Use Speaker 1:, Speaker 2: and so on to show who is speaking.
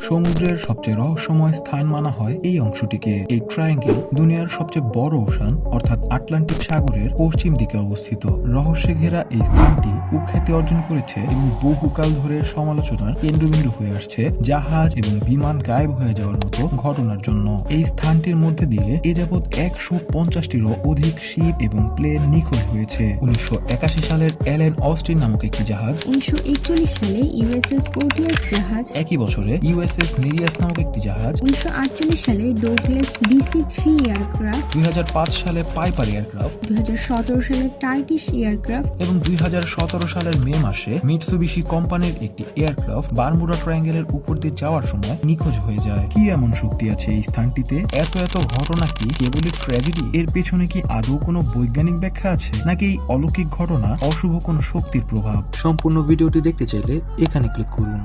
Speaker 1: সমুদ্রের সবচেয়ে রহস্যময় স্থান মানা হয় এই অংশটিকে। এই ট্রায়াঙ্গেল দুনিয়ার সবচেয়ে বড় ওশান অর্থাৎ আটলান্টিক সাগরের পশ্চিম দিকে অবস্থিত। রহস্যে ঘেরা এই স্থানটি কুখ্যাতি অর্জন করেছে এবং বহুকাল ধরে সমালোচনার কেন্দ্রবিন্দু হয়ে আসছে জাহাজ এবং বিমান গায়েব হয়ে যাওয়ার মতো ঘটনার জন্য। এই স্থানটির মধ্যে দিয়ে এ যাবৎ 150টিরও অধিক শিপ এবং প্লেন নিখোঁজ হয়েছে। 1981 সালের অ্যালেন অস্টিন নামক একটি জাহাজ,
Speaker 2: 1941 সালে ইউএসএস প্রোটিয়াস জাহাজ,
Speaker 1: একই বছরে ইউএসএস নিরিয়াস নামক একটি জাহাজ,
Speaker 2: 1948 সালে ডোগলাস DC-3 এয়ারক্রাফট,
Speaker 1: 2005 সালে পাইপার এয়ারক্রাফট,
Speaker 2: 2017 সালে টার্কিশ এয়ারক্রাফট
Speaker 1: এবং 2017 সালের মে মাসে মিৎসুবিশি কোম্পানির একটি এয়ারক্রাফট বারমুডা ট্রায়াঙ্গেলের উপর দিয়ে যাওয়ার সময় নিখোঁজ হয়ে যায়। কি এমন শক্তি আছে এই স্থানটিতে? এত ঘটনা কি কেবলই ট্র্যাজেডি? এর পেছনে কি আদৌ কোনো বৈজ্ঞানিক ব্যাখ্যা আছে, নাকি এই অলৌকিক ঘটনা অশুভ কোনো শক্তির প্রভাব? সম্পূর্ণ ভিডিওটি দেখতে চাইলে এখানে ক্লিক করুন।